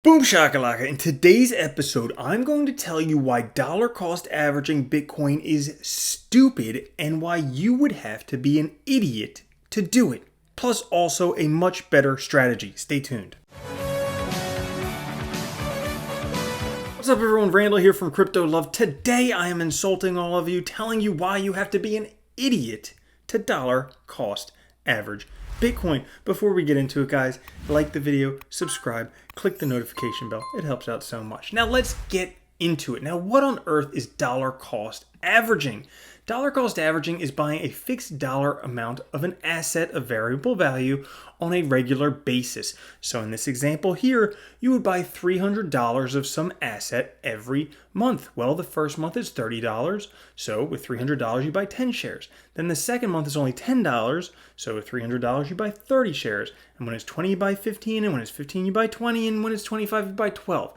Boom shakalaka. In today's episode, I'm going to tell you why dollar cost averaging Bitcoin is stupid and why you would have to be an idiot to do it. Plus also a much better strategy. Stay tuned. What's up everyone, Randall here from Crypto Love. Today I am insulting all of you, telling you why you have to be an idiot to dollar cost average Bitcoin. Before we get into it, guys, like the video, subscribe, click the notification bell. It helps out so much. Now let's get into it. Now, what on earth is dollar cost averaging? Dollar cost averaging is buying a fixed dollar amount of an asset of variable value on a regular basis. So in this example here, you would buy $300 of some asset every month. Well, the first month is $30. So with $300, you buy 10 shares. Then the second month is only $10. So with $300, you buy 30 shares. And when it's 20, you buy 15. And when it's 15, you buy 20. And when it's 25, you buy 12.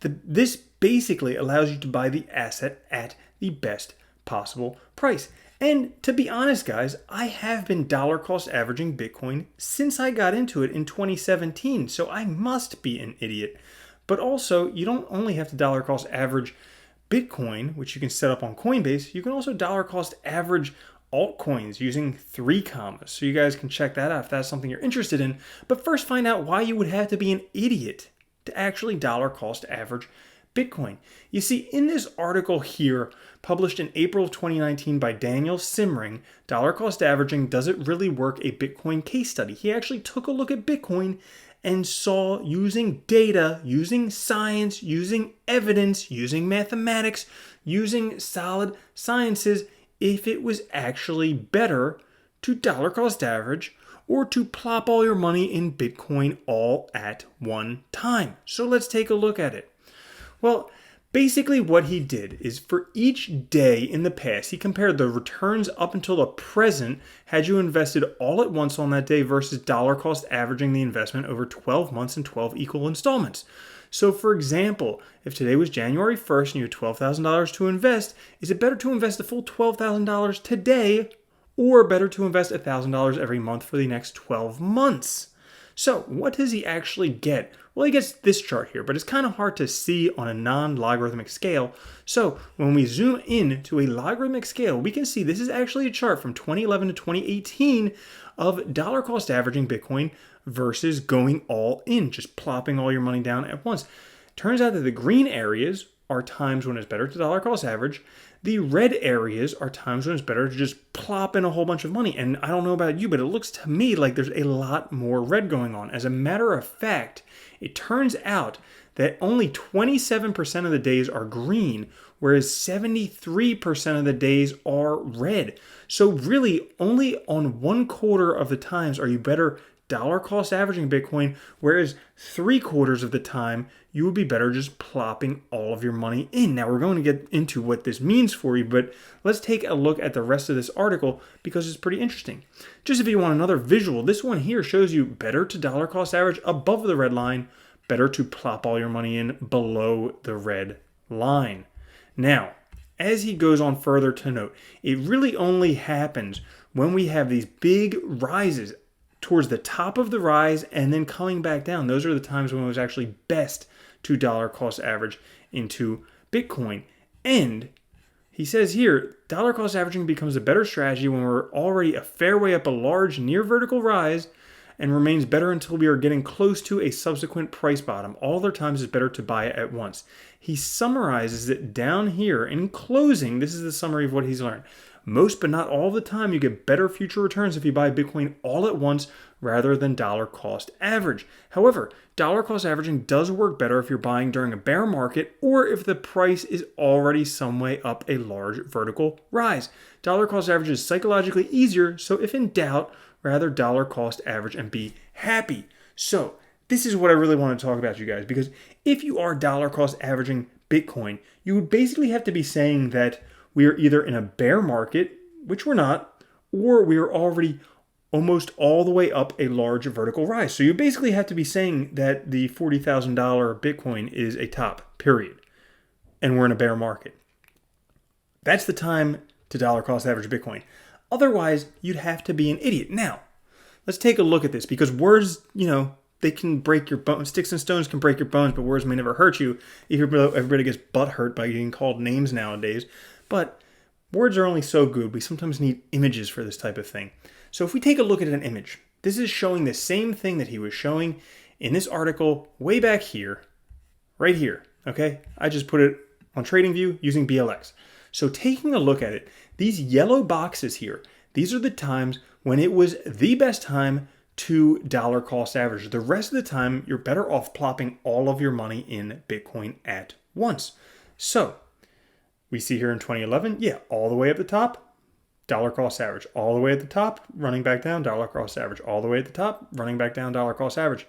This basically allows you to buy the asset at the best possible price. And to be honest, guys, I have been dollar cost averaging Bitcoin since I got into it in 2017, so I must be an idiot. But also, you don't only have to dollar cost average Bitcoin, which you can set up on Coinbase, you can also dollar cost average altcoins using 3 commas. So you guys can check that out if that's something you're interested in. But first, find out why you would have to be an idiot to actually dollar cost average Bitcoin. You see, in this article here, published in April of 2019 by Daniel Simmering, Dollar Cost Averaging Doesn't Really Work, a Bitcoin Case Study. He actually took a look at Bitcoin and saw, using data, using science, using evidence, using mathematics, using solid sciences, if it was actually better to dollar cost average or to plop all your money in Bitcoin all at one time. So let's take a look at it. Well, basically what he did is for each day in the past, he compared the returns up until the present had you invested all at once on that day versus dollar cost averaging the investment over 12 months and 12 equal installments. So for example, if today was January 1st and you had $12,000 to invest, is it better to invest the full $12,000 today or better to invest $1,000 every month for the next 12 months? So what does he actually get? Well, he gets this chart here, but it's kind of hard to see on a non-logarithmic scale. So when we zoom in to a logarithmic scale, we can see this is actually a chart from 2011 to 2018 of dollar cost averaging Bitcoin versus going all in, just plopping all your money down at once. Turns out that the green areas are times when it's better to dollar cost average. The red areas are times when it's better to just plop in a whole bunch of money. And I don't know about you, but it looks to me like there's a lot more red going on. As a matter of fact, it turns out that only 27% of the days are green, whereas 73% of the days are red. So really, only on 1/4 of the times are you better dollar cost averaging Bitcoin, whereas 3/4 of the time you would be better just plopping all of your money in. Now we're going to get into what this means for you, but let's take a look at the rest of this article because it's pretty interesting. Just if you want another visual, this one here shows you better to dollar cost average above the red line, better to plop all your money in below the red line. Now, as he goes on further to note, it really only happens when we have these big rises towards the top of the rise and then coming back down. Those are the times when it was actually best to dollar cost average into Bitcoin. And he says here, dollar cost averaging becomes a better strategy when we're already a fair way up a large near vertical rise and remains better until we are getting close to a subsequent price bottom. All other times it's better to buy it at once. He summarizes it down here in closing. This is the summary of what he's learned. Most but not all the time, you get better future returns if you buy Bitcoin all at once rather than dollar cost average. However, dollar cost averaging does work better if you're buying during a bear market or if the price is already some way up a large vertical rise. Dollar cost average is psychologically easier, so if in doubt, rather dollar cost average and be happy. So this is what I really want to talk about, you guys, because if you are dollar cost averaging Bitcoin, you would basically have to be saying that we are either in a bear market, which we're not, or we are already almost all the way up a large vertical rise. So you basically have to be saying that the $40,000 Bitcoin is a top, period, and we're in a bear market. That's the time to dollar cost average Bitcoin. Otherwise, you'd have to be an idiot. Now, let's take a look at this because words, they can break your bones. Sticks and stones can break your bones, but words may never hurt you. Everybody gets butt hurt by getting called names nowadays. But words are only so good. We sometimes need images for this type of thing. So if we take a look at an image, this is showing the same thing that he was showing in this article way back here, right here, okay? I just put it on TradingView using BLX. So taking a look at it, these yellow boxes here, these are the times when it was the best time to dollar cost average. The rest of the time, you're better off plopping all of your money in Bitcoin at once. So we see here in 2011, yeah, all the way at the top, dollar cost average. All the way at the top, running back down, dollar cost average. All the way at the top, running back down, dollar cost average.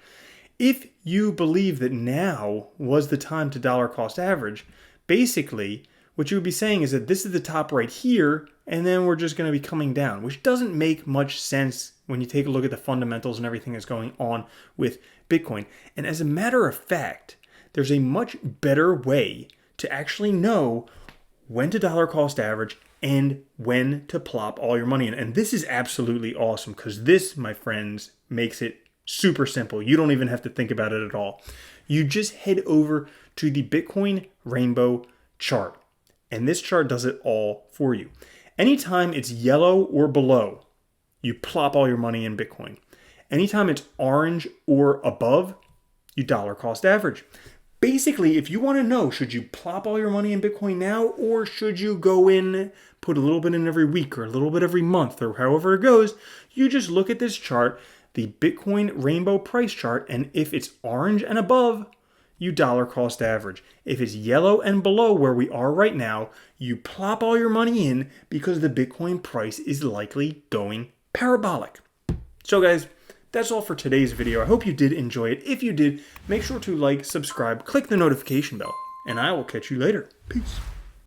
If you believe that now was the time to dollar cost average, basically what you would be saying is that this is the top right here, and then we're just going to be coming down, which doesn't make much sense when you take a look at the fundamentals and everything that's going on with Bitcoin. And as a matter of fact, there's a much better way to actually know when to dollar cost average and when to plop all your money in. And this is absolutely awesome because this, my friends, makes it super simple. You don't even have to think about it at all. You just head over to the Bitcoin Rainbow chart. And this chart does it all for you. Anytime it's yellow or below, you plop all your money in Bitcoin. Anytime it's orange or above, you dollar cost average. Basically, if you want to know, should you plop all your money in Bitcoin now, or should you go in, put a little bit in every week or a little bit every month or however it goes, you just look at this chart, the Bitcoin Rainbow price chart, and if it's orange and above, you dollar cost average. If it's yellow and below where we are right now, you plop all your money in because the Bitcoin price is likely going parabolic. So guys, that's all for today's video. I hope you did enjoy it. If you did, make sure to like, subscribe, click the notification bell, and I will catch you later. Peace.